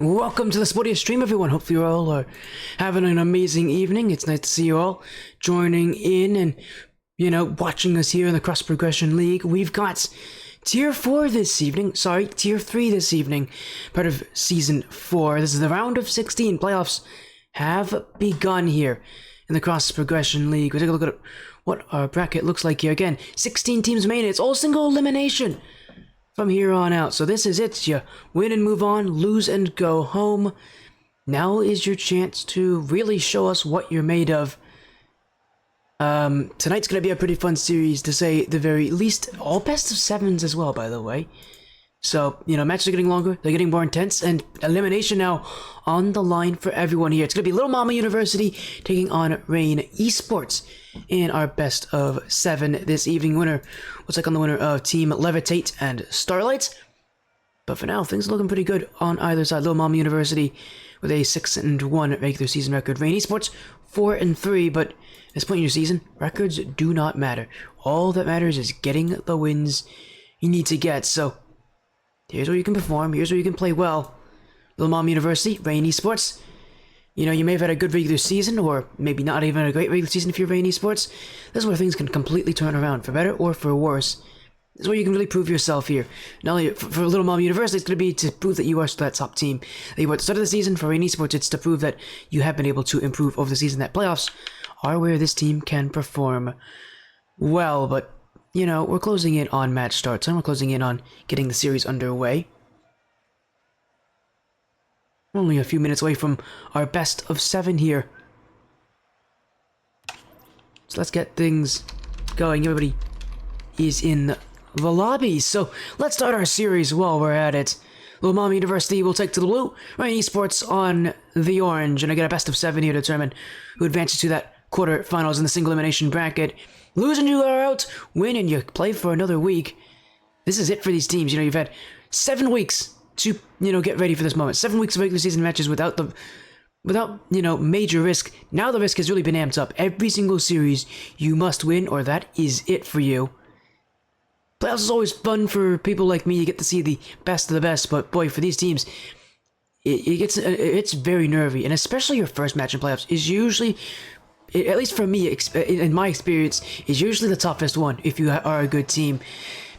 Welcome to the Sportiest stream, everyone. Hopefully you all are having an amazing evening. It's nice to see you all joining in and, watching us here in the Cross Progression League. We've got Tier 4 this evening. Sorry, Tier 3 this evening. Part of Season 4. This is the round of 16. Playoffs have begun here in the Cross Progression League. We'll take a look at what our bracket looks like here. Again, 16 teams made it. It's all single elimination from here on out. So this is it. You win and move on, lose and go home. Now is your chance to really show us what you're made of. Tonight's going to be a pretty fun series, to say the very least. All best of sevens as well, by the way. So, matches are getting longer, they're getting more intense, and elimination now on the line for everyone here. It's going to be Little Mama University taking on Rain Esports in our best of 7 this evening. Winner, we'll take on the winner of Team Levitate and Starlight. But for now, things are looking pretty good on either side. Little Mama University with a 6-1 regular season record. Rain Esports 4-3, but at this point in your season, records do not matter. All that matters is getting the wins you need to get. So here's where you can perform, here's where you can play well. Little Mom University, Rain Esports. You may have had a good regular season, or maybe not even a great regular season if you're Rain Esports. This is where things can completely turn around, for better or for worse. This is where you can really prove yourself here. Not only for Little Mom University, it's going to be to prove that you are still that top team that you were at the start of the season. For Rain Esports, it's to prove that you have been able to improve over the season. That playoffs are where this team can perform well, but we're closing in on match start time. We're closing in on getting the series underway. We're only a few minutes away from our best of 7 here. So let's get things going. Everybody is in the lobby. So let's start our series while we're at it. Little Mama University will take to the blue. Rain Esports on the orange. And I get a best of 7 here to determine who advances to that quarterfinals in the single elimination bracket. Lose and you are out, win and you play for another week. This is it for these teams. You've had 7 weeks to, get ready for this moment. 7 weeks of regular season matches without major risk. Now the risk has really been amped up. Every single series you must win, or that is it for you. Playoffs is always fun for people like me. You get to see the best of the best, but boy, for these teams, it's very nervy, and especially your first match in playoffs is usually, at least for me, in my experience, is usually the toughest one if you are a good team,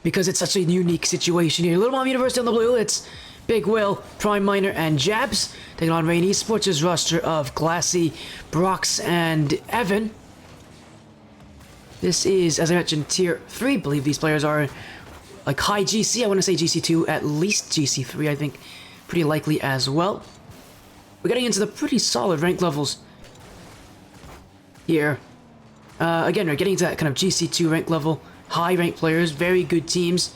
because it's such a unique situation here. Little Mom University on the blue, it's Big Will, Prime Miner, and Jabs taking on Rain Esports' roster of Glassy, Brox, and Evan. This is, as I mentioned, Tier 3. I believe these players are like high GC. I want to say GC2, at least GC3, I think. Pretty likely as well. We're getting into the pretty solid rank levels here. Again, we're getting to that kind of GC2 rank level. High rank players, very good teams.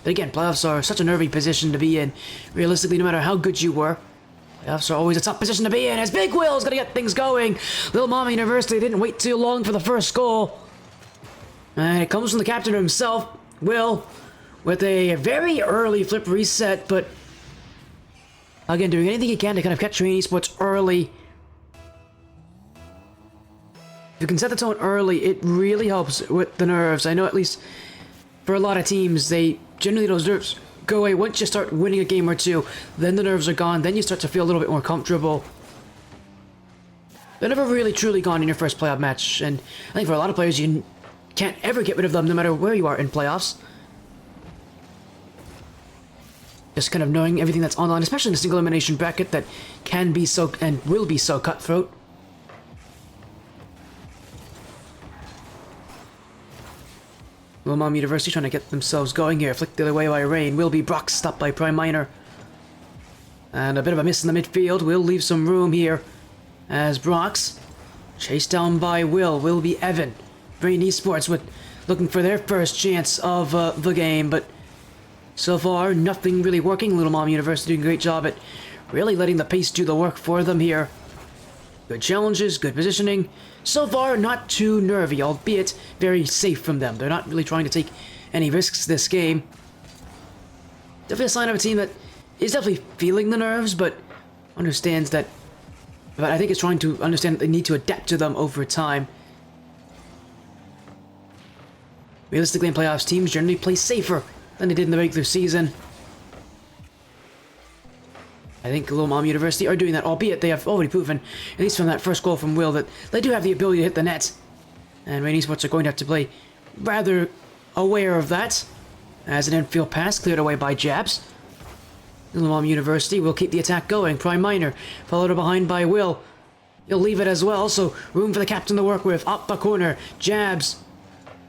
But again, playoffs are such a nervy position to be in. Realistically, no matter how good you were, playoffs are always a tough position to be in, as Big Will's gonna get things going. Little Mama University didn't wait too long for the first goal. And it comes from the captain himself, Will, with a very early flip reset, but again, doing anything he can to kind of catch Rain Esports early. If you can set the tone early, it really helps with the nerves. I know at least for a lot of teams, generally those nerves go away once you start winning a game or two. Then the nerves are gone, then you start to feel a little bit more comfortable. They're never really truly gone in your first playoff match, and I think for a lot of players, you can't ever get rid of them no matter where you are in playoffs. Just kind of knowing everything that's online, especially in a single elimination bracket that can be so and will be so cutthroat. Little Mom University trying to get themselves going here. Flicked the other way by Rain. Will be Brock, stopped by Prime Miner. And a bit of a miss in the midfield. Will leave some room here as Brox chased down by Will be Evan. Rain Esports looking for their first chance of the game, but so far nothing really working. Little Mom University doing a great job at really letting the pace do the work for them here. Good challenges, good positioning. So far, not too nervy, albeit very safe from them. They're not really trying to take any risks this game. Definitely a sign of a team that is definitely feeling the nerves, but understands that. But I think it's trying to understand that they need to adapt to them over time. Realistically, in playoffs, teams generally play safer than they did in the regular season. I think Little Mom University are doing that, albeit they have already proven, at least from that first goal from Will, that they do have the ability to hit the net. And Rain Esports are going to have to play rather aware of that, as an infield pass cleared away by Jabs. Little Mom University will keep the attack going. Prime Minor, followed behind by Will. He'll leave it as well, so room for the captain to work with. Up the corner, Jabs.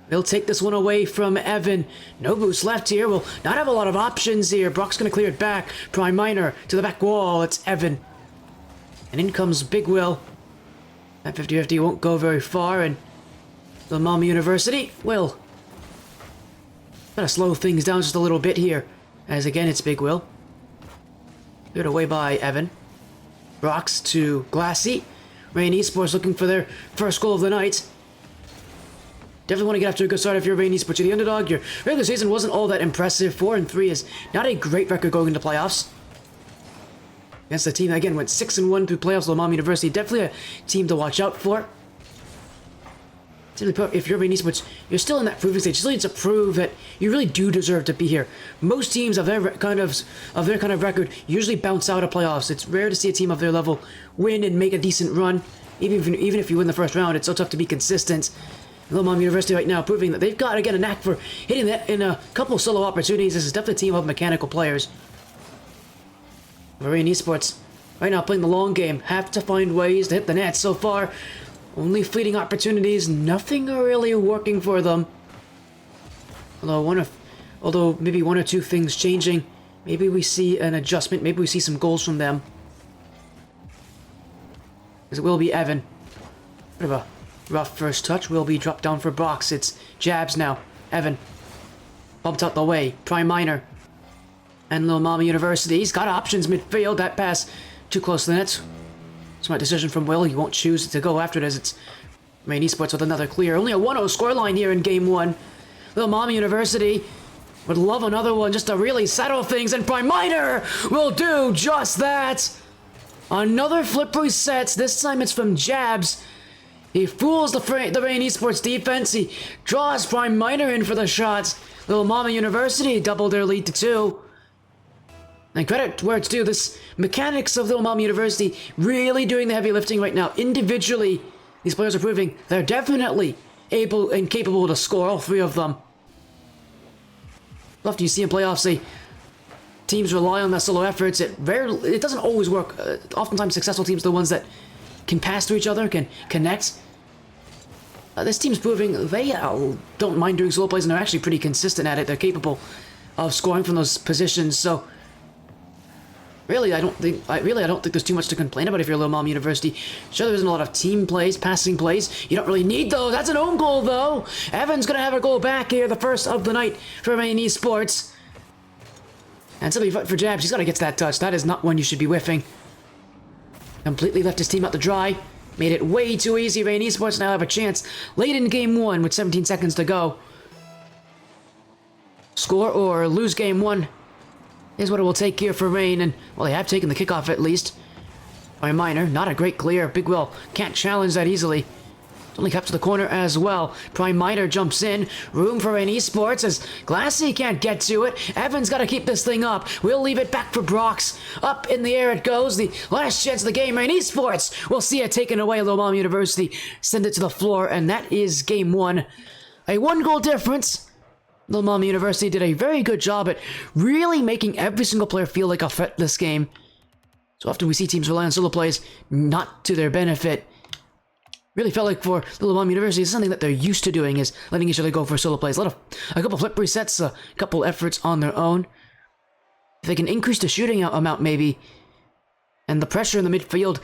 He'll take this one away from Evan. No boost left here. Will not have a lot of options here. Brock's going to clear it back. Prime Minor to the back wall. It's Evan. And in comes Big Will. That 50-50 won't go very far, and the Mom University will. Gotta slow things down just a little bit here, as again it's Big Will. Cleared away by Evan. Brox to Glassy. Rain Esports looking for their first goal of the night. Definitely want to get after a good start if you're Rain Esports. You're the underdog. Your regular season wasn't all that impressive. 4-3 is not a great record going into playoffs. Against the team that again went 6-1 through playoffs, Little Mom University. Definitely a team to watch out for. Simply put, if you're Rain Esports, you're still in that proving stage. You still need to prove that you really do deserve to be here. Most teams of their kind of record usually bounce out of playoffs. It's rare to see a team of their level win and make a decent run. Even if you win the first round, it's so tough to be consistent. Little Mom University right now proving that they've got, again, a knack for hitting that in a couple solo opportunities. This is definitely a team of mechanical players. Rain Esports right now playing the long game. Have to find ways to hit the net. So far, only fleeting opportunities. Nothing really working for them. Although maybe one or two things changing. Maybe we see an adjustment. Maybe we see some goals from them. Because it will be Evan. Bit of a rough first touch. Will be dropped down for Brox. It's Jabs now. Evan. Bumped out the way. Prime Minor. And Little Mama University. He's got options midfield. That pass too close to the net. Smart decision from Will. He won't choose to go after it as it's Rain Esports with another clear. Only a 1-0 scoreline here in Game 1. Little Mama University would love another one just to really settle things, and Prime Minor will do just that. Another flip reset. This time it's from Jabs. He fools the Rain Esports defense. He draws Prime Minor in for the shots. Little Mama University doubled their lead to 2. And credit where it's due, this mechanics of Little Mama University really doing the heavy lifting right now. Individually, these players are proving they're definitely able and capable to score, all 3 of them. Often you see in playoffs, teams rely on their solo efforts. It doesn't always work. Oftentimes successful teams are the ones that can pass to each other, can connect. This team's proving they don't mind doing solo plays, and they're actually pretty consistent at it. They're capable of scoring from those positions, so really, I don't think there's too much to complain about if you're Little Mom University. Sure, there isn't a lot of team plays, passing plays. You don't really need those. That's an own goal, though. Evan's going to have a goal back here, the first of the night for Rain Esports. And simply for Jabs, he's got to get to that touch. That is not one you should be whiffing. Completely left his team out to dry. Made it way too easy. Rain Esports now have a chance late in Game 1 with 17 seconds to go. Score or lose Game 1. Is what it will take here for Rain, and, well, they have taken the kickoff at least. Prime Minor, not a great clear. Big Will can't challenge that easily. Only kept to the corner as well. Prime Minor jumps in. Room for Rain Esports as Glassy can't get to it. Evan's got to keep this thing up. We'll leave it back for Brox. Up in the air it goes. The last chance of the game. Rain Esports will see it taken away. Little Mom University send it to the floor, and that is Game 1. A 1-goal difference. Little Mama University did a very good job at really making every single player feel like a threat this game. So often we see teams rely on solo plays, not to their benefit. Really felt like for Little Mama University, it's something that they're used to doing, is letting each other go for solo plays. A couple flip resets, a couple efforts on their own. If they can increase the shooting amount maybe, and the pressure in the midfield,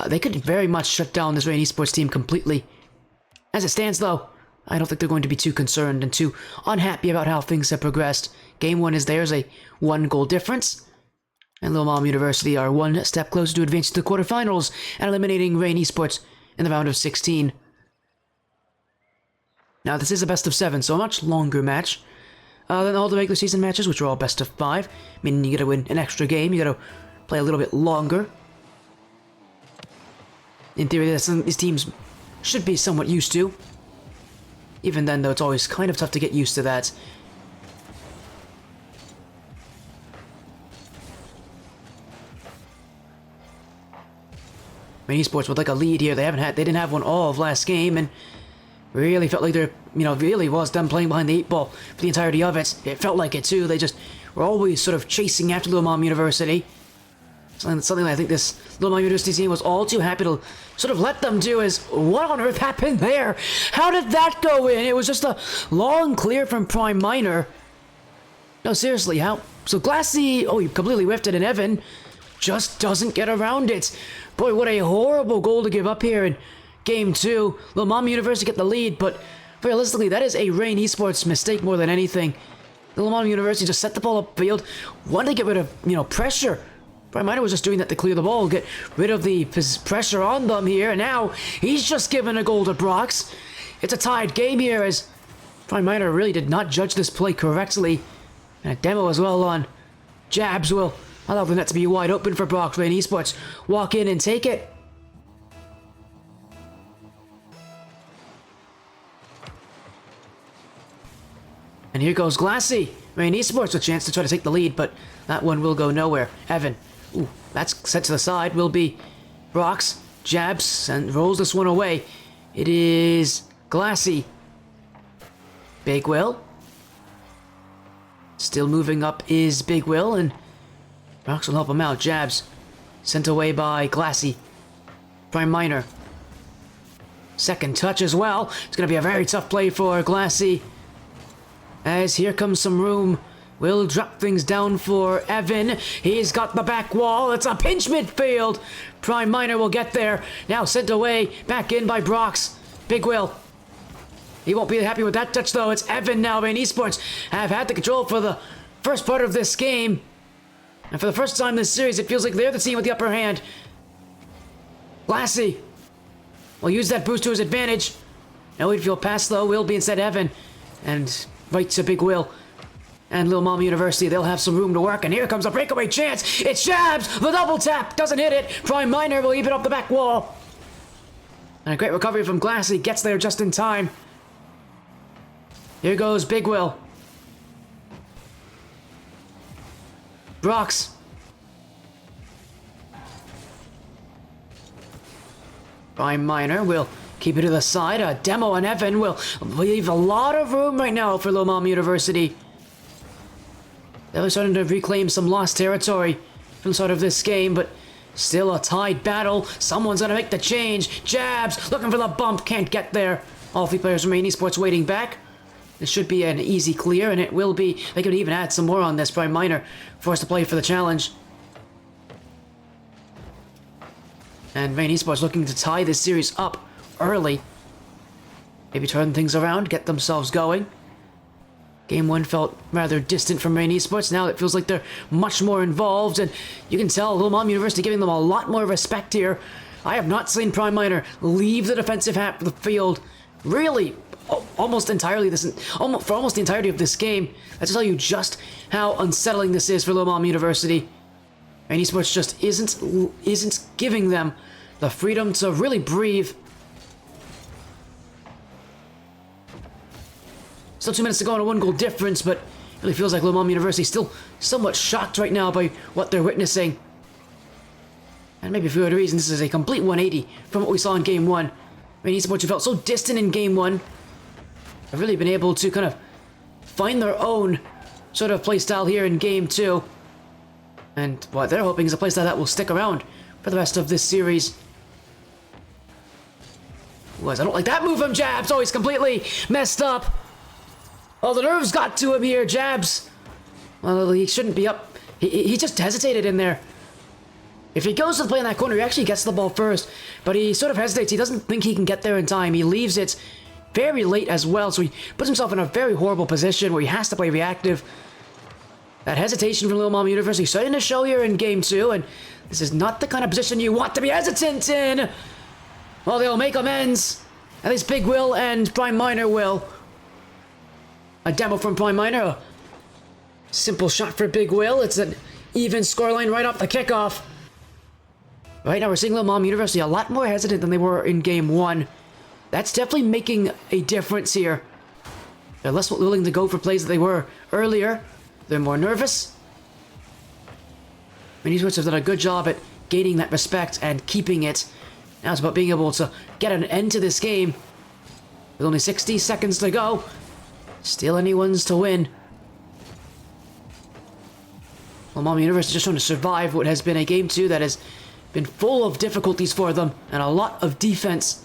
they could very much shut down this Rain Esports team completely. As it stands though, I don't think they're going to be too concerned and too unhappy about how things have progressed. Game 1 is theirs, a 1-goal difference. And Little Mom University are one step closer to advancing to the quarterfinals and eliminating Rain Esports in the round of 16. Now, this is a best of 7, so a much longer match than all the regular season matches, which are all best of 5. Meaning you gotta win an extra game, you gotta play a little bit longer. In theory, these teams should be somewhat used to. Even then, though, it's always kind of tough to get used to that. Maine Esports with like a lead here. They didn't have one all of last game, and really felt like they're, really was them playing behind the 8 ball for the entirety of it. It felt like it too. They just were always sort of chasing after Little Mom University. Something that I think this Little Mom University team was all too happy to sort of let them do. Is what on earth happened there? How did that go in? It was just a long clear from Prime Miner. No, seriously, how? So Glassy, oh, he completely whiffed it, and Evan just doesn't get around it. Boy, what a horrible goal to give up here in Game 2. Little Mom University get the lead, but realistically, that is a Rain Esports mistake more than anything. Little Mom University just set the ball upfield, wanted to get rid of, pressure. Prime Miner was just doing that to clear the ball, get rid of the pressure on them here, and now he's just given a goal to Brox. It's a tied game here, as Prime Miner really did not judge this play correctly. And a demo as well on Jabs will allow the net to be wide open for Brox. Rain Esports walk in and take it. And here goes Glassy. Rain Esports with a chance to try to take the lead, but that one will go nowhere. Evan, ooh, that's set to the side, will be Brox. Jabs and rolls this one away. It is Glassy. Big Will. Still moving up is Big Will, and Brox will help him out. Jabs sent away by Glassy. Prime Miner. Second touch as well. It's going to be a very tough play for Glassy. As here comes some room. Will drop things down for Evan. He's got the back wall. It's a pinch midfield. Prime Miner will get there. Now sent away. Back in by Brox. Big Will. He won't be happy with that touch, though. It's Evan now. Rain Esports have had the control for the first part of this game. And for the first time this series, it feels like they're the team with the upper hand. Glassy will use that boost to his advantage. No infield pass, though. Will be instead Evan. And right to Big Will. And Little Mom University, they'll have some room to work. And here comes a breakaway chance. It's Jabs. The double tap doesn't hit it. Prime Miner will leave it up the back wall. And a great recovery from Glassy. Gets there just in time. Here goes Big Will. Brox. Prime Miner will keep it to the side. A demo and Evan will leave a lot of room right now for Little Mom University. They're starting to reclaim some lost territory from the start of this game, but still a tied battle. Someone's gonna make the change. Jabs looking for the bump, can't get there. All 3 players from Rain Esports waiting back. This should be an easy clear, and it will be. They could even add some more on this. Prime Miner forced to play for the challenge. And Rain Esports looking to tie this series up early. Maybe turn things around, get themselves going. Game 1 felt rather distant from Rain Esports. Now it feels like they're much more involved, and you can tell Little Mom University giving them a lot more respect here. I have not seen Prime Miner leave the defensive half of the field really almost entirely for almost the entirety of this game. That's to tell you just how unsettling this is for Little Mom University. Rain Esports just isn't giving them the freedom to really breathe. Still 2 minutes to go on a 1-goal difference, but it really feels like Little Mom University still somewhat shocked right now by what they're witnessing. And maybe for good reason, this is a complete 180 from what we saw in Game 1. Rain Esports, who felt so distant in Game 1, have really been able to kind of find their own sort of playstyle here in Game 2. And what they're hoping is a playstyle that will stick around for the rest of this series. I don't like that move from Jabs. Oh, he's completely messed up. Oh, the nerves got to him here, Jabs. Well, he shouldn't be up. He just hesitated in there. If he goes to the play in that corner, he actually gets the ball first. But he sort of hesitates. He doesn't think he can get there in time. He leaves it very late as well. So he puts himself in a very horrible position where he has to play reactive. That hesitation from Little Mom University starting to show here in Game 2. And this is not the kind of position you want to be hesitant in. Well, they'll make amends. At least Big Will and Prime Miner will. A demo from Prime Miner. A simple shot for Big Will. It's an even scoreline right off the kickoff. Right now we're seeing Little Mom University a lot more hesitant than they were in Game 1. That's definitely making a difference here. They're less willing to go for plays than they were earlier. They're more nervous. Rain Esports have done a good job at gaining that respect and keeping it Now it's about being able to get an end to this game. With only 60 seconds to go. Still anyone's to win. Lil University just trying to survive what has been a game 2 that has been full of difficulties for them and a lot of defense.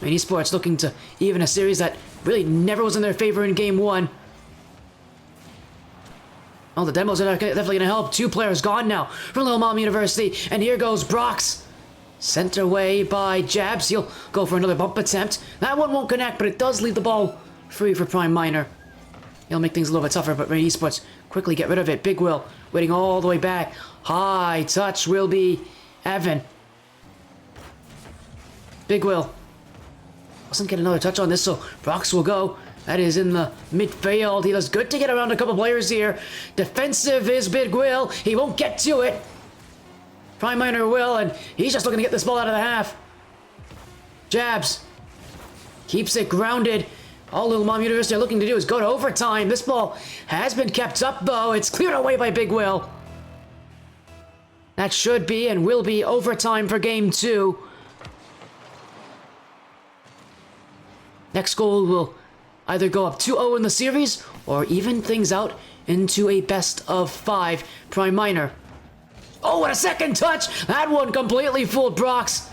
Rain Esports looking to even a series that really never was in their favor in game 1. Oh, the demos are definitely going to help. 2 players gone now from Lil Mom University. And here goes Brox. Sent away by Jabs. He'll go for another bump attempt. That one won't connect, but it does leave the ball free for Prime Miner. He'll make things a little bit tougher, but Rain Esports quickly get rid of it. Big Will waiting all the way back. High touch will be Evan. Big Will doesn't get another touch on this, so Brox will go. That is in the midfield. He does good to get around a couple players here. Defensive is Big Will. He won't get to it. Prime Miner will, and he's just looking to get this ball out of the half. Jabs keeps it grounded. All Lil Mom University are looking to do is go to overtime. This ball has been kept up, though. It's cleared away by Big Will. That should be and will be overtime for game 2. Next goal will either go up 2-0 in the series or even things out into a best of 5. Prime Miner. Oh, what a second touch! That one completely fooled Brox.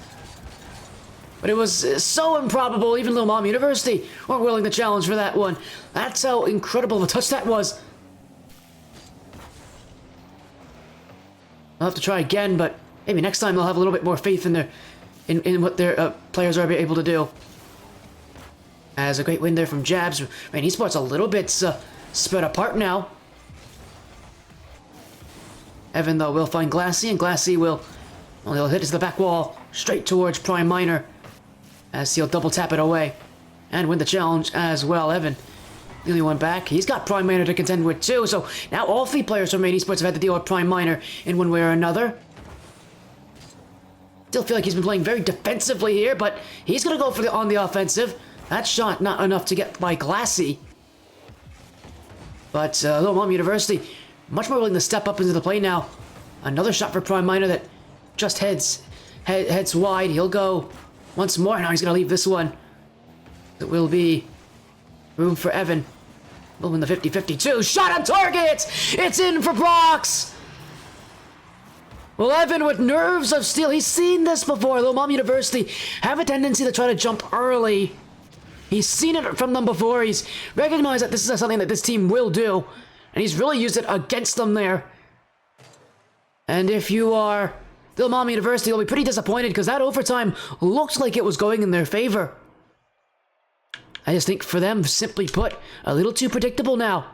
But it was so improbable, even Lil Mom University weren't willing to challenge for that one. That's how incredible of a touch that was. I'll have to try again, but maybe next time they'll have a little bit more faith in what their players are able to do. As a great win there from Jabs. Rain Esports a little bit spread apart now. Evan, though, will find Glassy, and Glassy will... Well, he'll hit to the back wall, straight towards Prime Miner. As he'll double tap it away. And win the challenge as well. Evan, the only one back. He's got Prime Miner to contend with, too. So now all 3 players from Rain Esports have had to deal with Prime Miner in one way or another. Still feel like he's been playing very defensively here, but he's going to go for on the offensive. That shot not enough to get by Glassy. But Lil Mom University much more willing to step up into the play now. Another shot for Prime Miner that just heads wide. He'll go once more. Now he's going to leave this one. It will be room for Evan. Will win the 50-52. Shot on target! It's in for Brox! Well, Evan with nerves of steel. He's seen this before. Lil Mom University have a tendency to try to jump early. He's seen it from them before. He's recognized that this is something that this team will do. And he's really used it against them there. And if you are Lil Mom University, you'll be pretty disappointed because that overtime looks like it was going in their favor. I just think for them, simply put, a little too predictable now.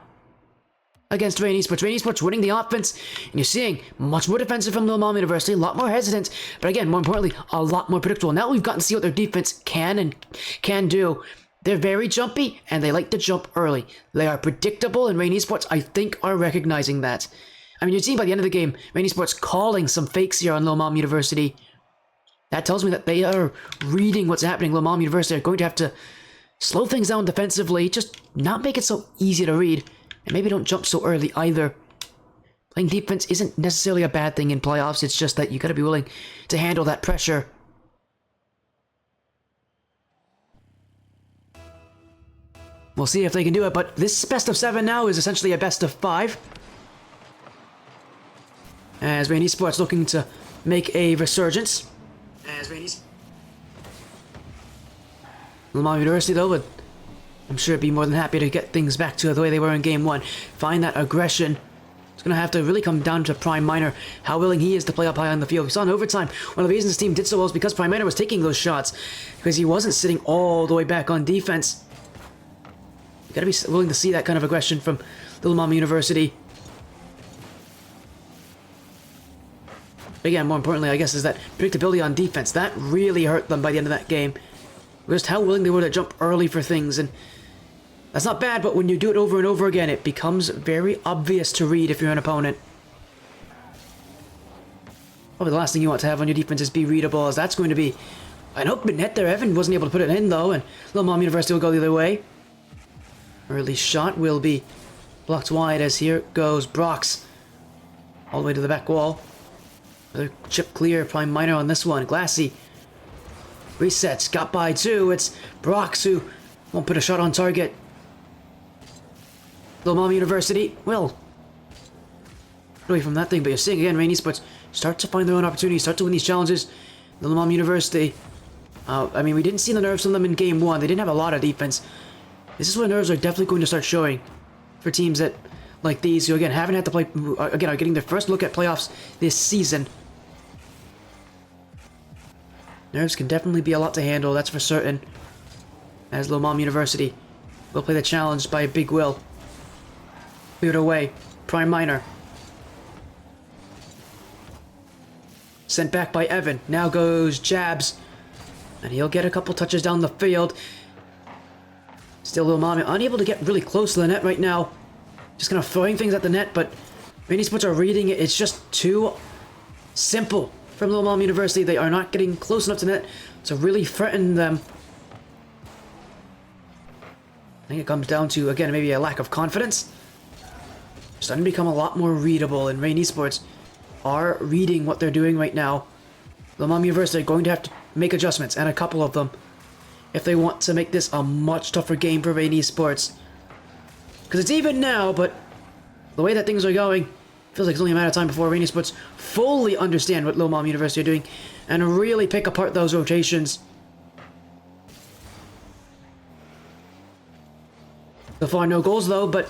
Against Rain Esports. Rain Esports winning the offense. And you're seeing much more defensive from Lil Mom University. A lot more hesitant. But again, more importantly, a lot more predictable. Now we've gotten to see what their defense can do. They're very jumpy, and they like to jump early. They are predictable, and Rain Esports, I think, are recognizing that. I mean, you're seeing by the end of the game, Rain Esports calling some fakes here on Lil Mom University. That tells me that they are reading what's happening. Lil Mom University are going to have to slow things down defensively, just not make it so easy to read, and maybe don't jump so early either. Playing defense isn't necessarily a bad thing in playoffs, it's just that you gotta be willing to handle that pressure. We'll see if they can do it, but this best of 7 now is essentially a best of 5. As Rain Esports looking to make a resurgence. Lil Mom University, though, would, I'm sure, be more than happy to get things back to the way they were in Game 1. Find that aggression. It's going to have to really come down to Prime Miner, how willing he is to play up high on the field. We saw in overtime, one of the reasons this team did so well is because Prime Miner was taking those shots, because he wasn't sitting all the way back on defense. You gotta be willing to see that kind of aggression from Lil Mom University. Again, more importantly, I guess, is that predictability on defense. That really hurt them by the end of that game. Just how willing they were to jump early for things, and that's not bad, but when you do it over and over again, it becomes very obvious to read if you're an opponent. Probably the last thing you want to have on your defense is be readable, as that's going to be an open net there. Evan wasn't able to put it in, though, and Lil Mom University will go the other way. Early shot will be blocked wide, as here goes Brox. All the way to the back wall. Another chip clear, Prime Miner on this one. Glassy Resets, got by two. It's Brox who won't put a shot on target. Little Mom University will away from that thing, but you're seeing again, Rain Esports start to find their own opportunities, start to win these challenges. Little Mom University, I mean, we didn't see the nerves from them in game one. They didn't have a lot of defense. This is where nerves are definitely going to start showing for teams that, like these, who again haven't had to play, again, are getting their first look at playoffs this season. Nerves can definitely be a lot to handle, that's for certain. As Little Mom University will play the challenge by Big Will. Cleared away. Prime Miner. Sent back by Evan. Now goes Jabs. And he'll get a couple touches down the field. Still Little Mom unable to get really close to the net right now. Just kind of throwing things at the net, but Rain Esports are reading it. It's just too simple from Little Mom University. They are not getting close enough to net to really threaten them. I think it comes down to, again, maybe a lack of confidence. Starting to become a lot more readable, and Rain Esports are reading what they're doing right now. Little Mom University are going to have to make adjustments, and a couple of them, if they want to make this a much tougher game for Rain Esports. Because it's even now, but the way that things are going, feels like it's only a matter of time before Rain Esports fully understand what Little Mom University are doing and really pick apart those rotations. So far, no goals though, but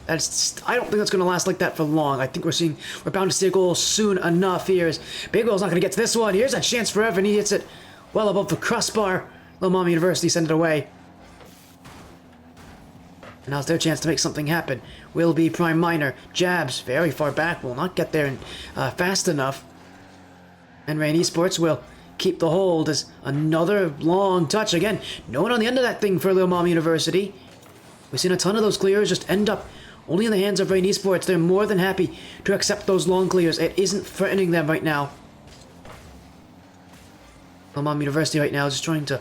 I don't think that's going to last like that for long. I think we're bound to see a goal soon enough here. As Big Will's not going to get to this one. Here's a chance for Evan. He hits it well above the crossbar. Little Mom University send it away. And now's their chance to make something happen. Will be Prime Miner. Jabs very far back. Will not get there fast enough. And Rain Esports will keep the hold as another long touch. Again, no one on the end of that thing for Little Mom University. We've seen a ton of those clears just end up only in the hands of Rain Esports. They're more than happy to accept those long clears. It isn't threatening them right now. Little Mom University right now is just trying to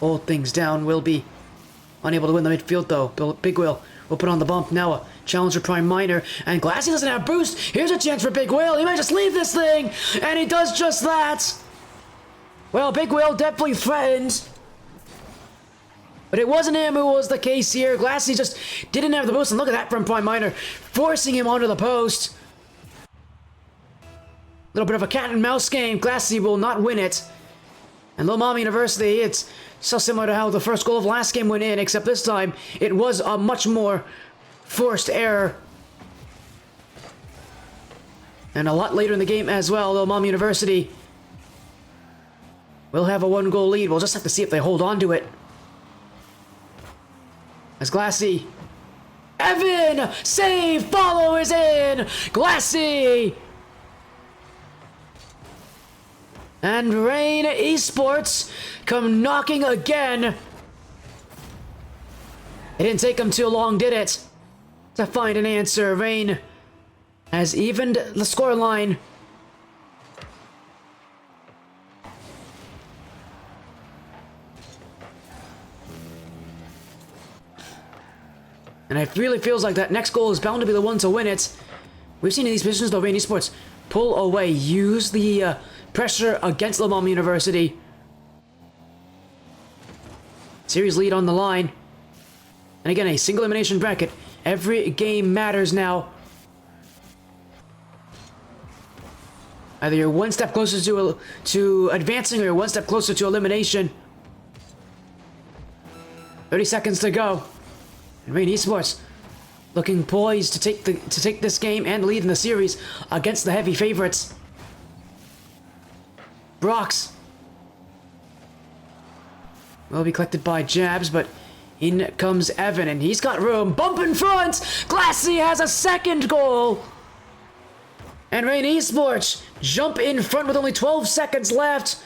hold things down. Will be unable to win the midfield though. Big Will put on the bump. Now a challenge for Prime Miner. And Glassy doesn't have boost. Here's a chance for Big Will. He might just leave this thing. And he does just that. Well, Big Will definitely threatened. But it wasn't him who was the case here. Glassy just didn't have the boost. And look at that from Prime Miner, forcing him onto the post. Little bit of a cat and mouse game. Glassy will not win it. And Little Mom University, it's so similar to how the first goal of last game went in, except this time it was a much more forced error. And a lot later in the game as well. Little Mom University will have a 1-goal lead. We'll just have to see if they hold on to it. As Glassy, Evan, save, follow is in, Glassy! And Rain Esports come knocking again. It didn't take them too long, did it? To find an answer. Rain has evened the scoreline. And it really feels like that next goal is bound to be the one to win it. We've seen in these positions though, Rain Esports pull away, use the pressure against Little Mom University. Series lead on the line. And again, a single elimination bracket. Every game matters now. Either you're one step closer to advancing or you're one step closer to elimination. 30 seconds to go. And Rain Esports looking poised to take this game and lead in the series against the heavy favorites. Brox will be collected by Jabs, but in comes Evan, and he's got room. Bump in front! Glassy has a second goal! And Rain Esports jump in front with only 12 seconds left.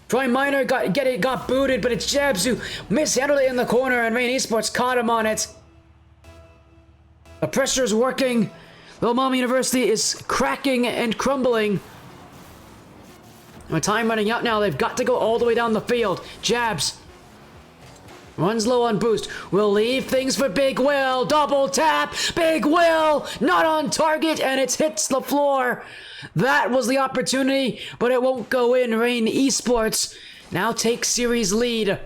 Prime Miner got booted, but it's Jabs who mishandled it in the corner, and Rain Esports caught him on it. The pressure is working. Little Mom University is cracking and crumbling. With time running out now, they've got to go all the way down the field. Jabs runs low on boost. Will leave things for Big Will. Double tap. Big Will not on target, and it hits the floor. That was the opportunity, but it won't go in. Rain Esports now take series lead.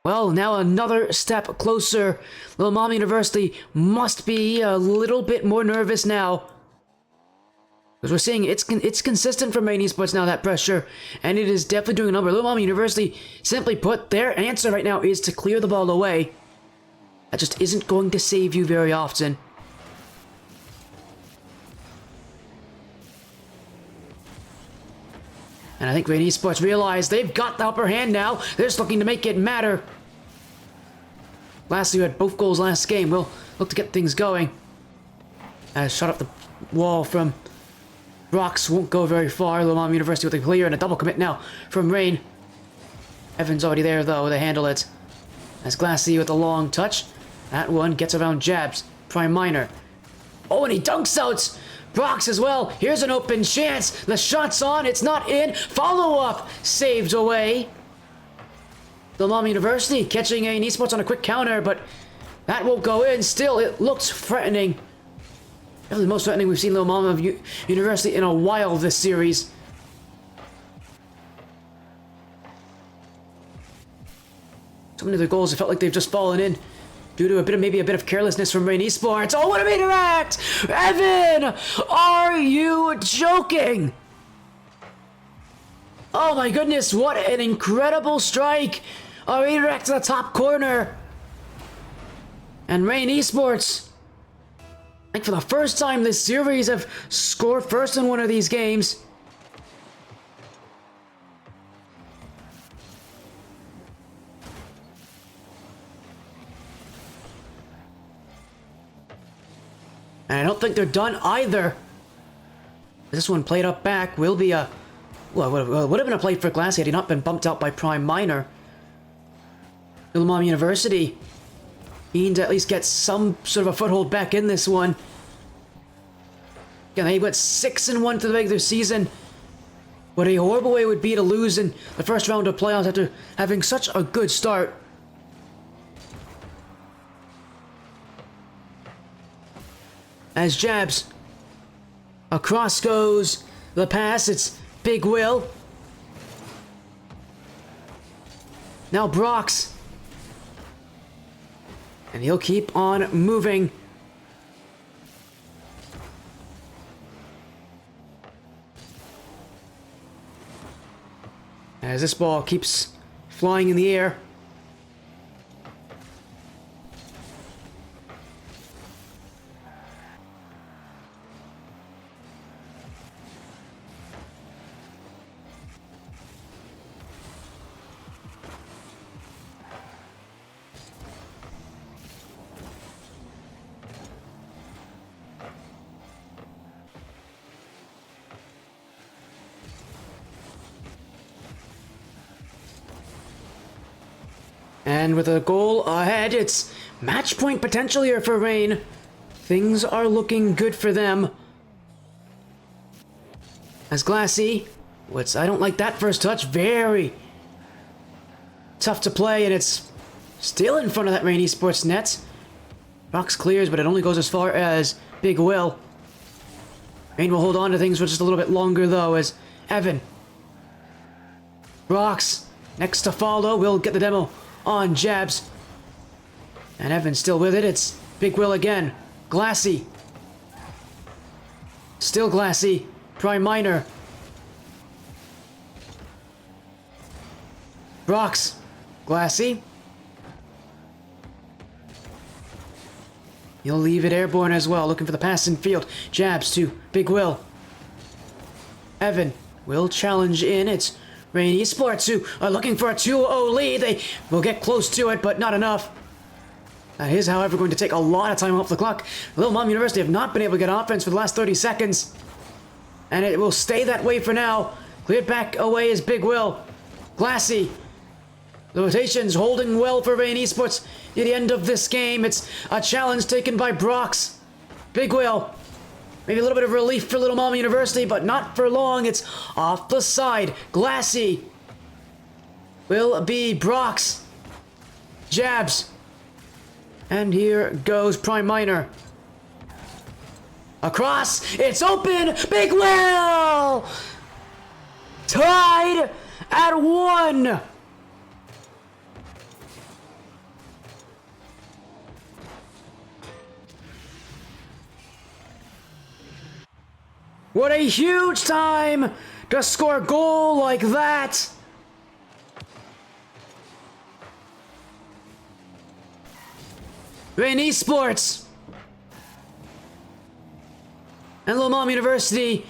Well, now another step closer. Little Mom University must be a little bit more nervous now. Because we're seeing it's consistent from Rain Esports now, that pressure. And it is definitely doing a number. Little Mom University, simply put, their answer right now is to clear the ball away. That just isn't going to save you very often. And I think Rain Esports realize they've got the upper hand now. They're just looking to make it matter. Lastly, we had both goals last game. We'll look to get things going. Shut up the wall from Brox. Won't go very far. Little Mom University with a clear and a double commit now from Rain. Evan's already there, though, to handle it. As Glassy with a long touch. That one gets around Jabs. Prime Minor. Oh, and he dunks out Brox as well. Here's an open chance. The shot's on. It's not in. Follow-up. Saved away. Little Mom University catching a Esports on a quick counter, but that won't go in. Still, it looks threatening. Definitely the most threatening we've seen Little Mom of University in a while this series. So many of their goals, it felt like they've just fallen in due to maybe a bit of carelessness from Rain Esports. Oh, what a redirect! Evan! Are you joking? Oh my goodness, what an incredible strike! A redirect to the top corner. And Rain Esports, I think for the first time this series, have scored first in one of these games. And I don't think they're done either. This one played up back will be a... Well, would have been a play for Glassy had he not been bumped out by Prime Minor. Little Mom University keen to at least get some sort of a foothold back in this one. Again, they went 6-1 to the regular season. What a horrible way it would be to lose in the first round of playoffs after having such a good start. As Jabs across goes the pass, it's Big Will. Now Brox. And he'll keep on moving. As this ball keeps flying in the air. And with a goal ahead, it's match point potential here for Rain. Things are looking good for them. As Glassy, I don't like that first touch. Very tough to play, and it's still in front of that Rain Esports net. Brox clears, but it only goes as far as Big Will. Rain will hold on to things for just a little bit longer, though, as Evan. Brox, next to follow, will get the demo on Jabs. And Evan's still with it. It's Big Will again. Glassy. Still Glassy. Prime Minor. Brox. Glassy. He'll leave it airborne as well, looking for the pass in field. Jabs to Big Will. Evan will challenge in. It's Rain Esports who are looking for a 2-0 lead. They will get close to it, but not enough. That is, however, going to take a lot of time off the clock. Little Mom University have not been able to get offense for the last 30 seconds. And it will stay that way for now. Cleared back away is Big Will. Glassy. The rotations holding well for Rain Esports at the end of this game. It's a challenge taken by Brox. Big Will. Maybe a little bit of relief for Little Mom University, but not for long. It's off the side. Glassy. will be Brock's. Jabs. And here goes Prime Minor. Across. It's open. Big Will. Tied at 1. What a huge time to score a goal like that. Rain Esports and Lil Mom University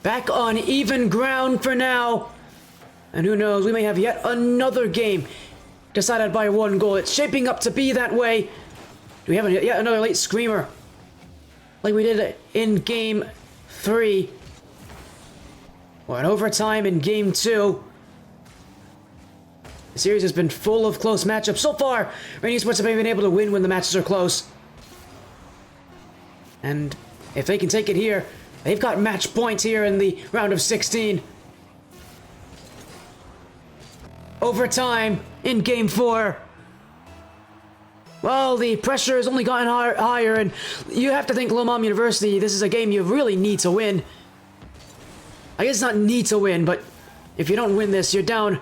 back on even ground for now. And who knows, we may have yet another game decided by 1 goal. It's shaping up to be that way. Do we have yet another late screamer like we did in Game 3? Or an overtime in Game 2. The series has been full of close matchups. So far, Rain Esports have been able to win when the matches are close. And if they can take it here, they've got match points here in the round of 16. Overtime in Game 4. Well, the pressure has only gotten higher, and you have to think Lil Mom University, this is a game you really need to win. I guess not need to win, but if you don't win this, you're down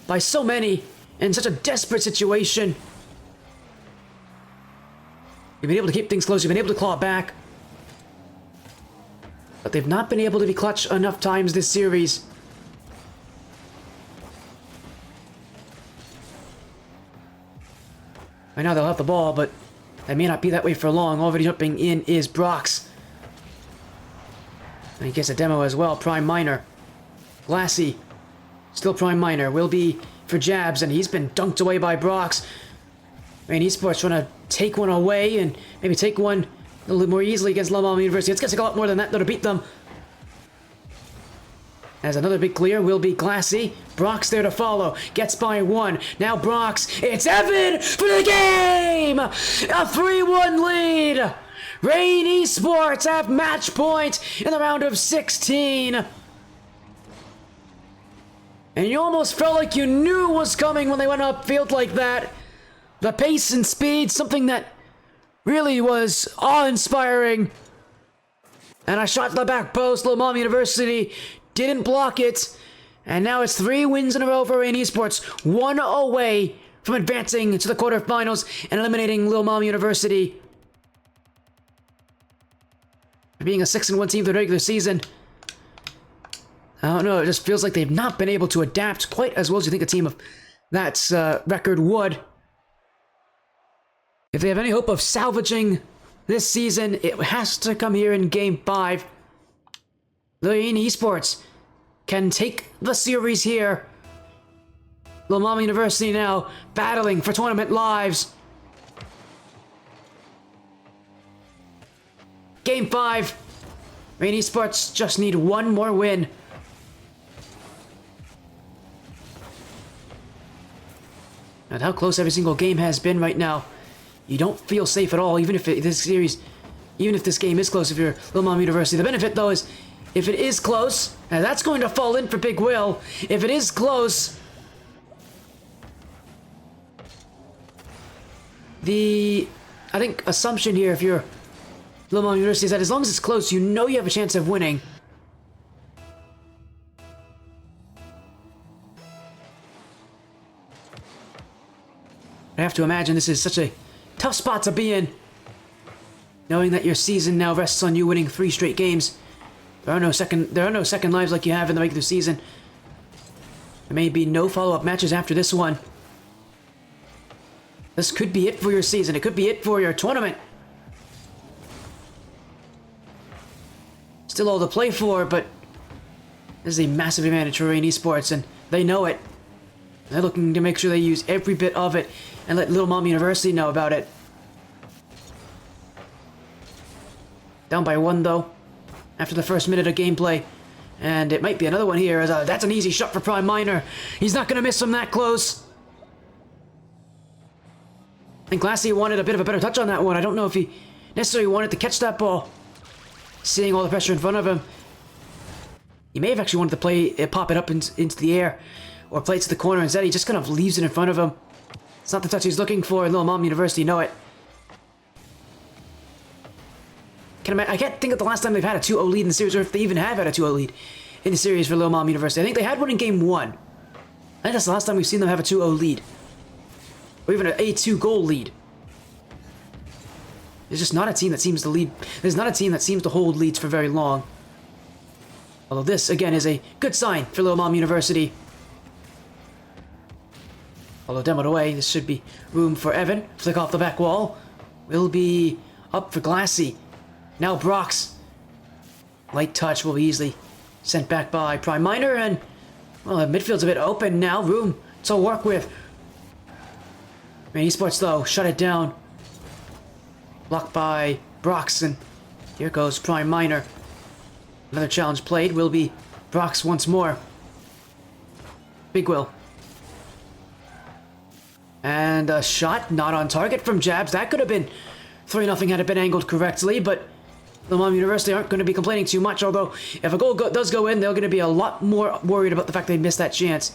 by so many in such a desperate situation. You've been able to keep things close, you've been able to claw back. But they've not been able to be clutch enough times this series. Right now they'll have the ball, but they may not be that way for long. Already jumping in is Brox. And he gets a demo as well. Prime Minor. Glassy. Still Prime Minor. Will be for Jabs, and he's been dunked away by Brox. Rain Esports trying to take one away and maybe take one a little more easily against Lil Mom University. It's going to take a lot more than that, though, to beat them. As another big clear will be Glassy. Brock's there to follow. Gets by 1. Now Brock's. It's Evan for the game! A 3-1 lead! Rain Esports have match point in the round of 16. And you almost felt like you knew was coming when they went upfield like that. The pace and speed, something that really was awe-inspiring. And a shot to the back post. Lil Mom University didn't block it. And now it's 3 wins in a row for Rain Esports. 1 away from advancing to the quarterfinals and eliminating Lil Mom University. Being a 6-1 team for the regular season. I don't know, it just feels like they've not been able to adapt quite as well as you think a team of that record would. If they have any hope of salvaging this season, it has to come here in Game 5. Rain Esports can take the series here. Lil Mama University now battling for tournament lives. Game 5. Rain Esports just need 1 more win. And how close every single game has been right now. You don't feel safe at all, even if this game is close if you're Lil Mom University. The benefit, though, is if it is close, and that's going to fall in for Big Will. If it is close, I think, assumption here, if you're Lil Mom University, is that as long as it's close, you know you have a chance of winning. I have to imagine this is such a tough spot to be in, knowing that your season now rests on you winning 3 straight games. There are no second lives like you have in the regular season. There may be no follow-up matches after this one. This could be it for your season. It could be it for your tournament. Still all to play for, but this is a massive advantage for Rain Esports, and they know it. They're looking to make sure they use every bit of it and let Lil Mom University know about it. Down by 1, though, after the first minute of gameplay. And it might be another one here, as that's an easy shot for Prime Minor. He's not going to miss from that close. I think Glassy wanted a bit of a better touch on that one. I don't know if he necessarily wanted to catch that ball. Seeing all the pressure in front of him. He may have actually wanted to pop it up into the air. Or play it to the corner. Instead, he just kind of leaves it in front of him. It's not the touch he's looking for in Little Mom University, you know it. I can't think of the last time they've had a 2-0 lead in the series, or if they even have had a 2-0 lead in the series for Little Mom University. I think they had one in Game 1. I think that's the last time we've seen them have a 2-0 lead. Or even a 2 goal lead. There's just not a team that seems to lead. There's not a team that seems to hold leads for very long. Although this, again, is a good sign for Little Mom University. Although demoed away, this should be room for Evan. Flick off the back wall. Will be up for Glassy. Now Brox. Light touch will be easily sent back by Prime Minor, and, well, the midfield's a bit open now. Room to work with. Rain Esports, though, shut it down. Blocked by Brox, and here goes Prime Minor. Another challenge played will be Brox once more. Big Will. And a shot not on target from Jabs. That could have been 3-0 had it been angled correctly, but Little Mom University aren't going to be complaining too much, although if a goal does go in, they're going to be a lot more worried about the fact they missed that chance.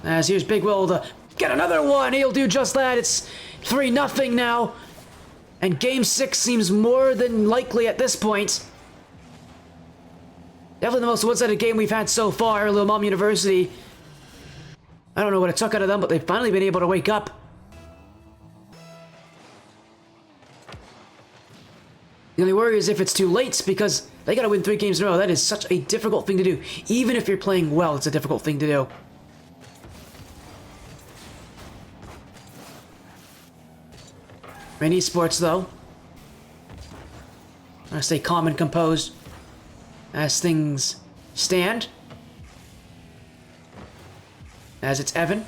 As here's Big Will to get another one. He'll do just that. It's 3-0 now. And Game 6 seems more than likely at this point. Definitely the most one-sided game we've had so far, Little Mom University. I don't know what it took out of them, but they've finally been able to wake up. The only worry is if it's too late, because they gotta win 3 games in a row. That is such a difficult thing to do. Even if you're playing well, it's a difficult thing to do. Rain Esports, though, I'm gonna stay calm and composed as things stand. As it's Evan.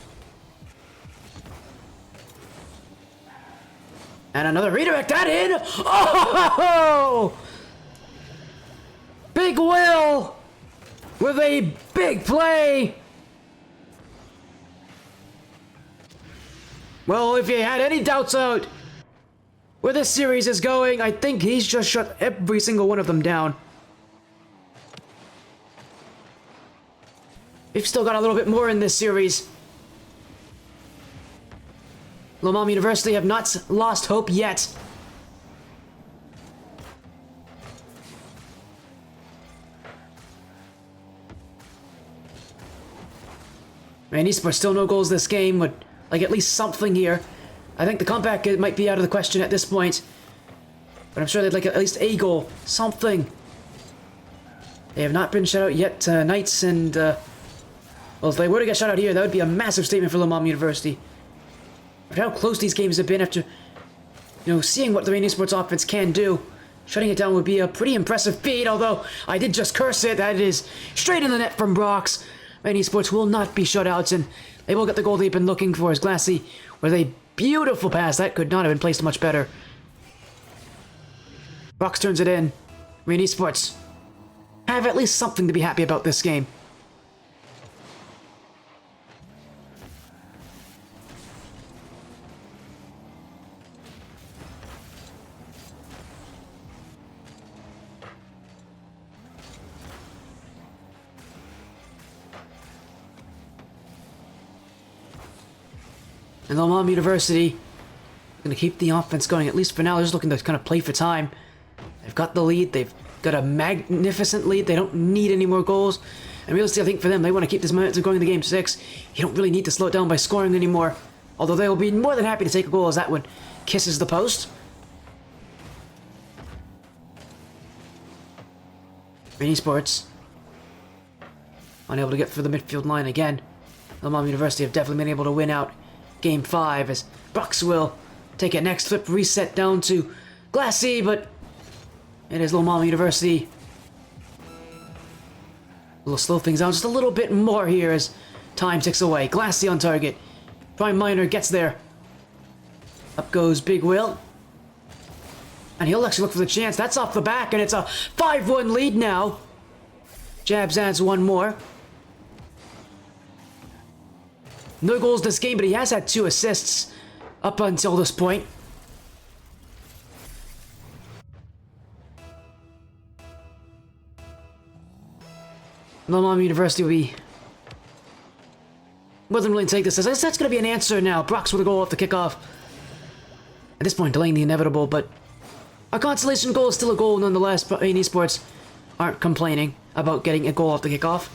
And another redirect, that in! Oh! Big Will with a big play! Well, if you had any doubts out where this series is going, I think he's just shut every single one of them down. We've still got a little bit more in this series. Little Mom University have not lost hope yet. Rain Esports still no goals this game, but like at least something here. I think the comeback might be out of the question at this point. But I'm sure they'd like at least a goal. Something. They have not been shut out yet, Knights, and well, if they were to get shut out here, that would be a massive statement for Little Mom University. But how close these games have been after, seeing what the Rain Esports offense can do. Shutting it down would be a pretty impressive feat, although I did just curse it. That is straight in the net from Brox. Rain Esports will not be shutouts, and they will get the goal they've been looking for as Glassy with a beautiful pass. That could not have been placed much better. Brox turns it in. Rain Esports have at least something to be happy about this game. And Little Mom University going to keep the offense going, at least for now. They're just looking to kind of play for time. They've got the lead. They've got a magnificent lead. They don't need any more goals. And realistically, I think for them, they want to keep this momentum going into Game 6. You don't really need to slow it down by scoring anymore. Although they will be more than happy to take a goal as that one kisses the post. Rain Esports unable to get through the midfield line again. Little Mom University have definitely been able to win out Game 5 as Brox will take it next, flip, reset down to Glassy, but it is Little Mom University. We'll slow things down just a little bit more here as time ticks away. Glassy on target. Prime Minor gets there. Up goes Big Will. And he'll actually look for the chance. That's off the back, and it's a 5-1 lead now. Jabs adds one more. No goals this game, but he has had 2 assists up until this point. Little Mom University will be Wasn't willing to take this as that's going to be an answer now. Brock's with a goal off the kickoff. At this point, delaying the inevitable, but a consolation goal is still a goal nonetheless. But AN Esports aren't complaining about getting a goal off the kickoff.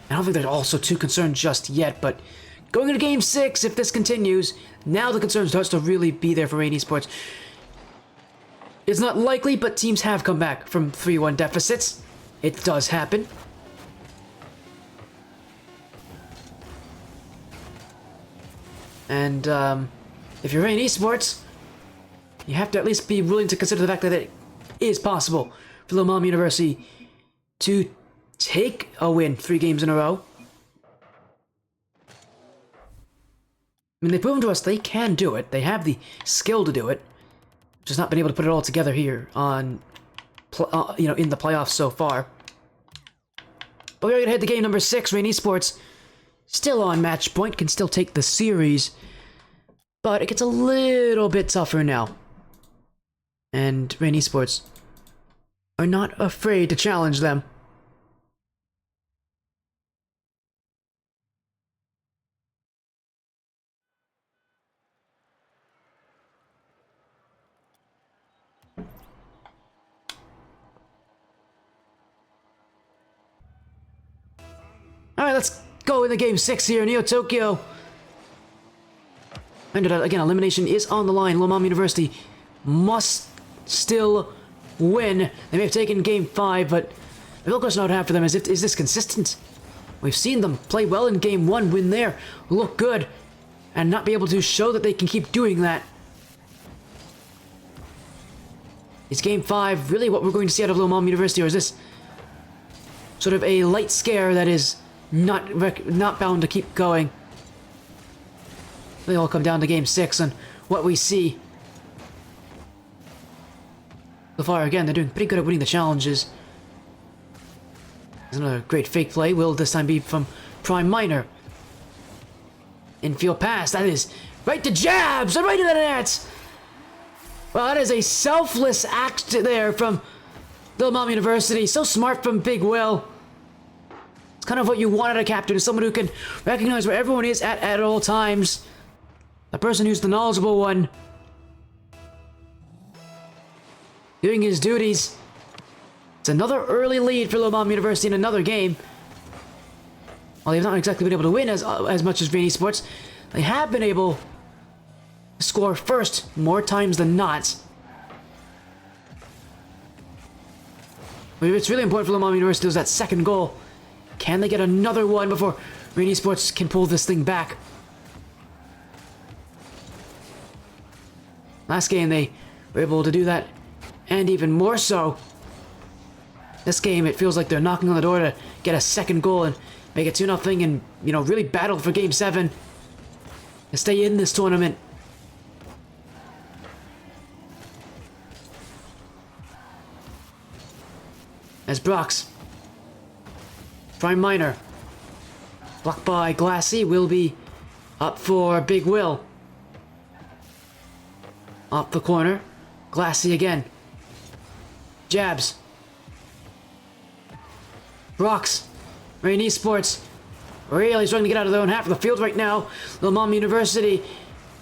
I don't think they're also too concerned just yet, but going into Game 6, if this continues, now the concern starts to really be there for AN Esports. It's not likely, but teams have come back from 3-1 deficits. It does happen. And, if you're AN Esports, you have to at least be willing to consider the fact that it is possible for Lil Mama University to take a win 3 games in a row. I mean, they've proven to us they can do it. They have the skill to do it. Just not been able to put it all together here on, in the playoffs so far. But we're gonna head to game number 6. AN Esports still on match point, can still take the series, but it gets a little bit tougher now. And AN Esports are not afraid to challenge them. Alright, let's go into game 6 here, Neo Tokyo. And again, elimination is on the line. Lil Mama University must still win. They may have taken game 5, but the real question I would have for them is this consistent? We've seen them play well in game 1, win there, look good, and not be able to show that they can keep doing that. Is game 5 really what we're going to see out of Lil Mama University, or is this sort of a light scare that is not bound to keep going? They all come down to game 6 and what we see. So far, again, they're doing pretty good at winning the challenges. There's another great fake play. Will this time be from Prime Minor. Infield pass. That is right to Jabs and right to the net. Well, that is a selfless act there from Lil Mama University. So smart from Big Will. It's kind of what you want out of a captain, is someone who can recognize where everyone is at all times. The person who's the knowledgeable one. Doing his duties. It's another early lead for Lil Mama University in another game. While they've not exactly been able to win as much as AN Esports, they have been able to score first more times than not. But it's really important for Lil Mama University to lose that second goal. Can they get another one before AN Esports can pull this thing back? Last game they were able to do that, and even more so. This game, it feels like they're knocking on the door to get a second goal and make it 2-0 and, really battle for game 7 and stay in this tournament. As Brox, Prime Minor, blocked by Glassy, will be up for Big Will. Up the corner, Glassy again. Jabs. Brox, AN Esports, really struggling to get out of their own half of the field right now. Lil Mama University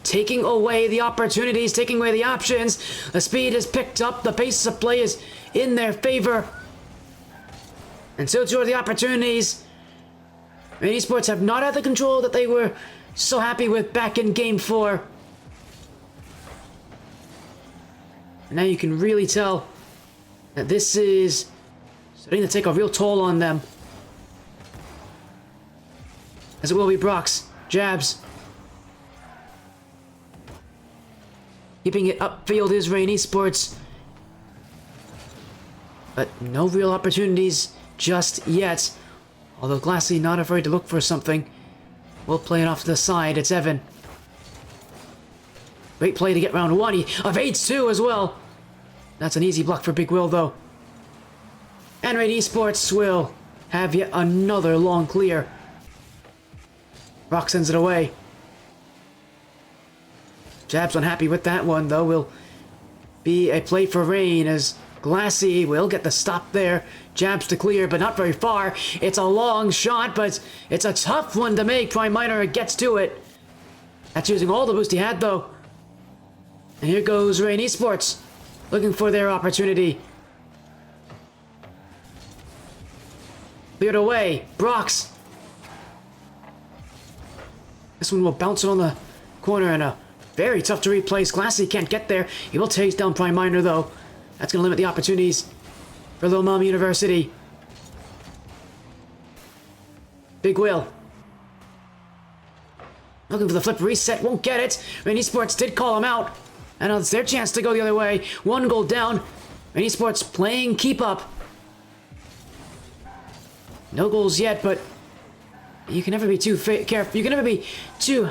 taking away the opportunities, taking away the options. The speed is picked up, the pace of play is in their favor. And so too are the opportunities. AN Esports have not had the control that they were so happy with back in game 4. And now you can really tell that this is starting to take a real toll on them. As it will be Brox. Jabs. Keeping it upfield is AN Esports. But no real opportunities just yet. Although Glassy not afraid to look for something. We'll play it off to the side. It's Evan. Great play to get round 1. He evades 2 as well. That's an easy block for Big Will, though. And AN Esports will have yet another long clear. Brock sends it away. Jabs unhappy with that one, though. Will be a play for Rain as Glassy will get the stop there. Jabs to clear, but not very far. It's a long shot, but it's a tough one to make. Prime Minor gets to it. That's using all the boost he had, though. And here goes Rain Esports, looking for their opportunity. Cleared away. Brox. This one will bounce it on the corner, and a very tough to replace. Glassy can't get there. He will chase down Prime Minor, though. That's going to limit the opportunities for Lil Mama University. Big Will. Looking for the flip reset. Won't get it. Rain Esports did call him out. And now it's their chance to go the other way. 1 goal down. Rain Esports playing keep up. No goals yet, but you can never be too careful. You can never be too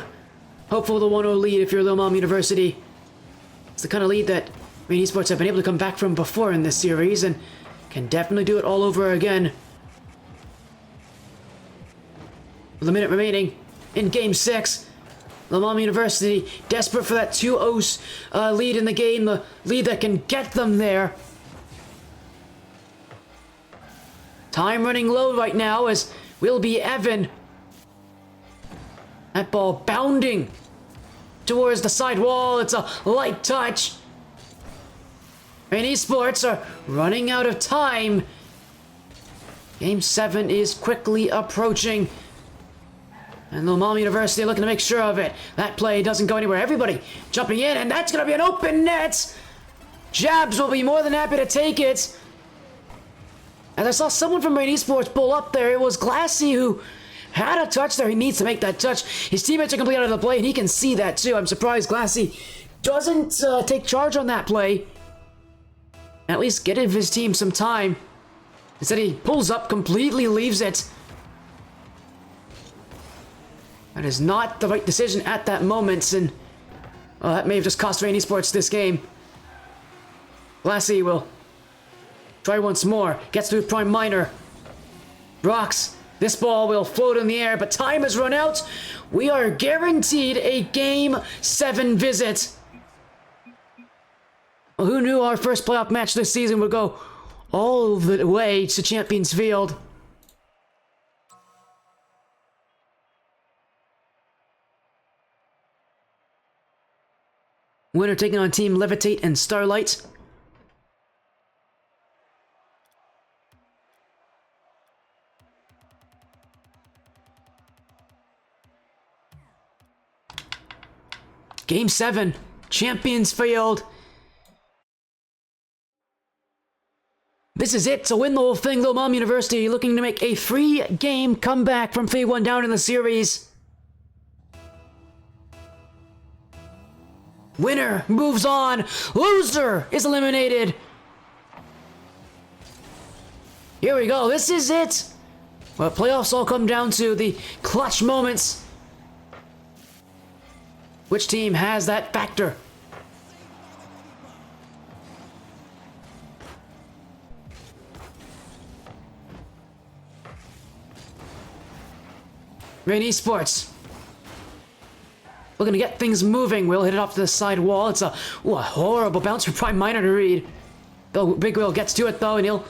hopeful of the 1-0 lead if you're Lil Mama University. It's the kind of lead that Rain Esports have been able to come back from before in this series and can definitely do it all over again. With a minute remaining in Game 6, Lil Mama University desperate for that 2-0 lead in the game, the lead that can get them there. Time running low right now as will be Evan. That ball bounding towards the side wall. It's a light touch. Rain Esports are running out of time. Game 7 is quickly approaching. And Lil Mama University looking to make sure of it. That play doesn't go anywhere. Everybody jumping in, and that's going to be an open net. Jabs will be more than happy to take it. And I saw someone from Rain Esports pull up there. It was Glassy who had a touch there. He needs to make that touch. His teammates are completely out of the play, and he can see that too. I'm surprised Glassy doesn't take charge on that play. At least give his team some time. Instead, he pulls up, completely leaves it. That is not the right decision at that moment, and that may have just cost Rain Esports this game. Glassy will try once more. Gets through Prime Minor. Brox. This ball will float in the air, but time has run out. We are guaranteed a Game 7 visit. Well, who knew our first playoff match this season would go all the way to Champions Field? Winner taking on Team Levitate and Starlight. Game 7, Champions Field. This is it to win the whole thing. Lil Mama University looking to make a 3-game comeback from Phase 1 down in the series. Winner moves on. Loser is eliminated. Here we go. This is it. Well, playoffs all come down to the clutch moments. Which team has that factor? Rain Esports. Looking to get things moving. Will hit it off to the side wall. It's a horrible bounce for Prime Minor to read. Big Will gets to it though, and he'll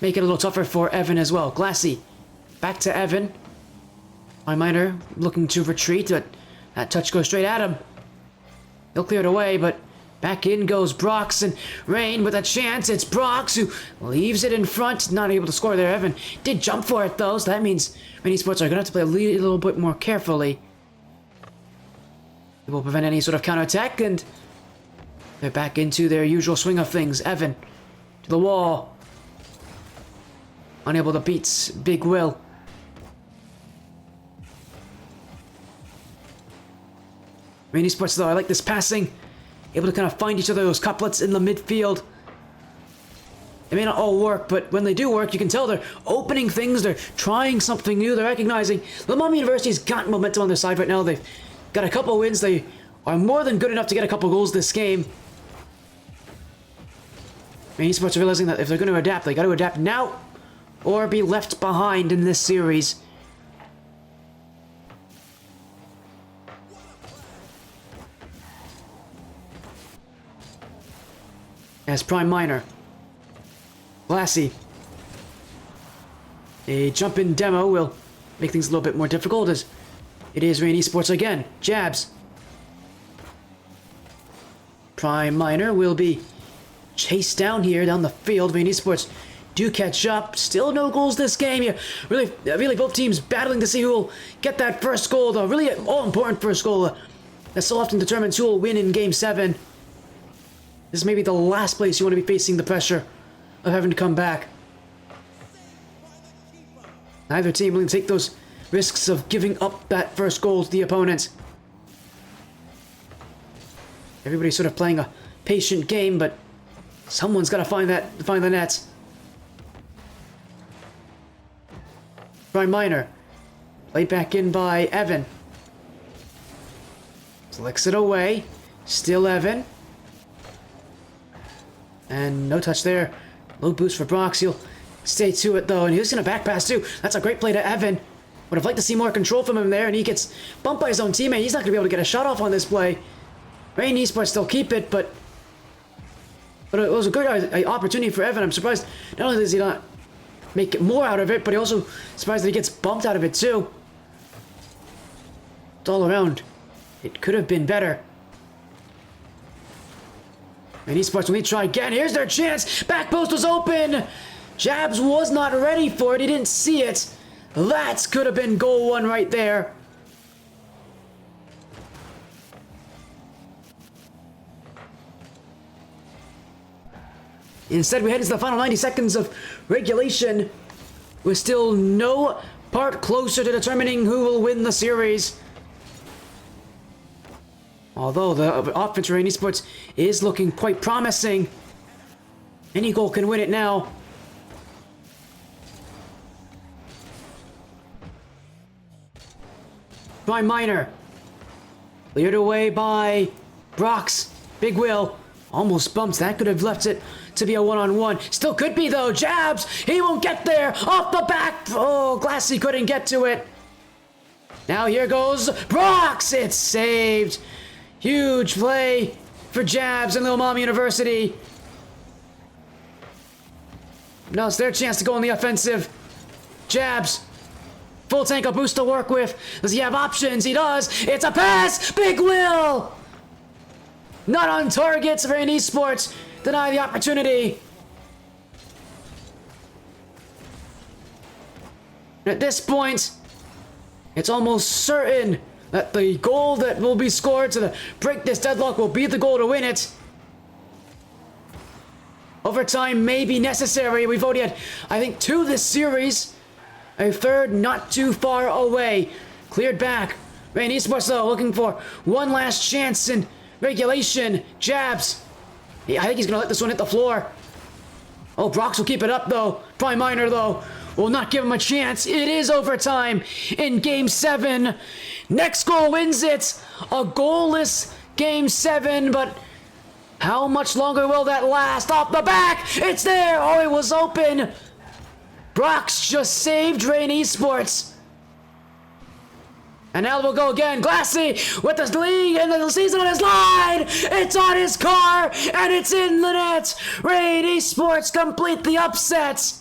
make it a little tougher for Evan as well. Glassy. Back to Evan. Prime Minor looking to retreat, but that touch goes straight at him. He'll clear it away, but back in goes Brox, and Rain with a chance. It's Brox who leaves it in front. Not able to score there. Evan did jump for it though, so that means Rain Esports are going to have to play a little bit more carefully. It will prevent any sort of counterattack, and they're back into their usual swing of things. Evan to the wall. Unable to beat Big Will. Rain Esports though, I like this passing. Able to kind of find each other, those couplets in the midfield. They may not all work, but when they do work, you can tell they're opening things, they're trying something new, they're recognizing Lil Mama University's got momentum on their side right now. They've got a couple wins, they are more than good enough to get a couple goals this game. Rain Esports are realizing that if they're going to adapt, they got to adapt now or be left behind in this series. As Prime Minor Glassy. A jump-in demo will make things a little bit more difficult as it is Rain Esports again. Jabs. Prime Miner will be chased down here, down the field. Rain Esports do catch up. Still no goals this game. Yeah, really both teams battling to see who will get that first goal. The really all-important first goal that so often determines who will win in Game 7. This may be the last place you want to be facing the pressure of having to come back. Neither team willing to take those risks of giving up that first goal to the opponent. Everybody's sort of playing a patient game, but someone's got to find the net. Prime Miner, played back in by Evan. Flicks it away. Still Evan. And no touch there. Low boost for Brox. He'll stay to it though, and he's gonna back pass too. That's a great play to Evan. Would have liked to see more control from him there, and he gets bumped by his own teammate. He's not gonna be able to get a shot off on this play. Rain Esports still keep it, but it was a good opportunity for Evan. I'm surprised not only does he not make more out of it, but he also surprised that he gets bumped out of it too. It's all around. It could have been better. And Esports will need to try again. Here's their chance. Back post was open. Jabs was not ready for it. He didn't see it. That could have been goal one right there. Instead, we head into the final 90 seconds of regulation, with still no part closer to determining who will win the series. Although the offense for Rain Esports is looking quite promising. Any goal can win it now. Prime Miner. Cleared away by Brox. Big Will. Almost bumps. That could have left it to be a one-on-one. Still could be though. Jabs. He won't get there. Off the back. Oh, Glassy couldn't get to it. Now here goes Brox. It's saved. Huge play for Jabs and Lil Mama University. Now it's their chance to go on the offensive. Jabs. Full tank of boost to work with. Does he have options? He does. It's a pass. Big Will. Not on target for Rain Esports. Deny the opportunity. At this point, it's almost certain that the goal that will be scored to break this deadlock will be the goal to win it. Overtime may be necessary. We've already had, I think, 2 this series. A third not too far away. Cleared back. Rain Esports, though, looking for one last chance in regulation. Jabs. Yeah, I think he's going to let this one hit the floor. Oh, Brox will keep it up, though. Prime Miner, though, will not give him a chance. It is overtime in Game 7. Next goal wins it. A goalless Game 7, but how much longer will that last? Off the back. It's there. Oh, it was open. Brox just saved Rain Esports. And now we'll go again. Glassy with the lead and the season on his line. It's on his car and it's in the net. Rain Esports complete the upset.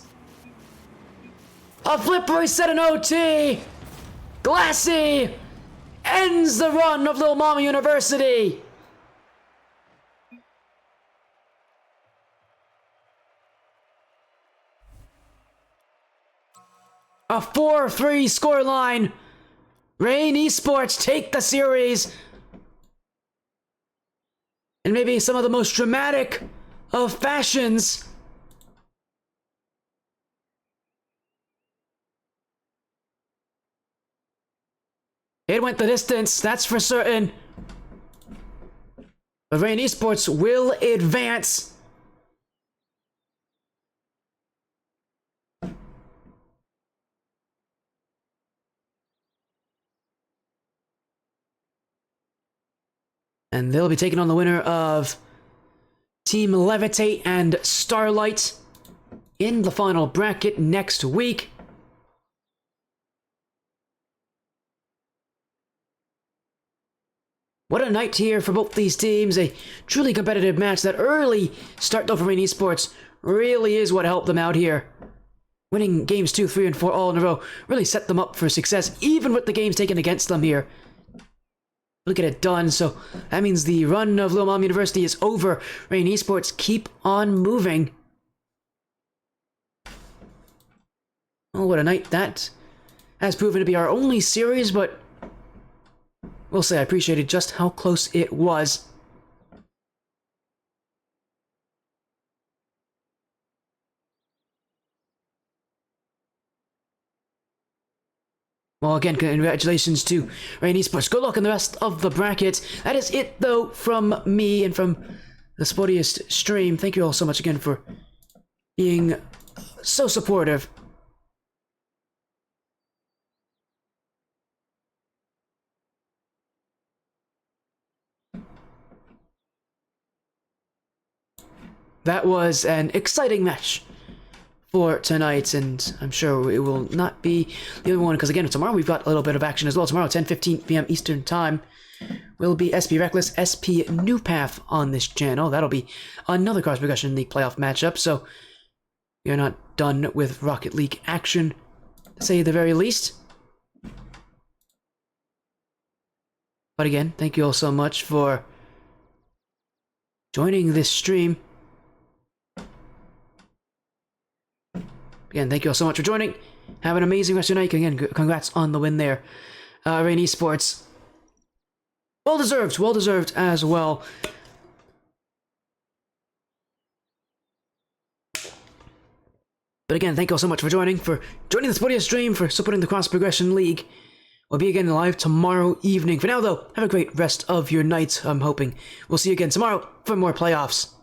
A flip reset in OT. Glassy ends the run of Lil Mama University. A 4-3 scoreline. Rain Esports take the series. And maybe some of the most dramatic of fashions. It went the distance, that's for certain. But Rain Esports will advance. And they'll be taking on the winner of Team Levitate and Starlight in the final bracket next week. What a night here for both these teams. A truly competitive match. That early start though for Rain Esports really is what helped them out here. Winning games 2, 3, and 4 all in a row really set them up for success, even with the games taken against them here. Look at it done. So that means the run of Lil Mom University is over. Rain Esports keep on moving. Oh, what a night that has proven to be our only series, but we'll say I appreciated just how close it was. Well, again, congratulations to Rain Esports. Good luck in the rest of the bracket. That is it, though, from me and from the Sportiest stream. Thank you all so much again for being so supportive. That was an exciting match for tonight, and I'm sure it will not be the only one, because again, tomorrow we've got a little bit of action as well. Tomorrow, 10:15 p.m. Eastern Time, will be SP Reckless, SP New Path on this channel. That'll be another Cross Progression League playoff matchup, so you're not done with Rocket League action, to say the very least. But again, thank you all so much for joining this stream. Again, thank you all so much for joining. Have an amazing rest of your night. Again, congrats on the win there. Rain Esports. Well deserved as well. But again, thank you all so much for joining the Sportiest stream, for supporting the Cross Progression League. We'll be again live tomorrow evening. For now, though, have a great rest of your night. I'm hoping we'll see you again tomorrow for more playoffs.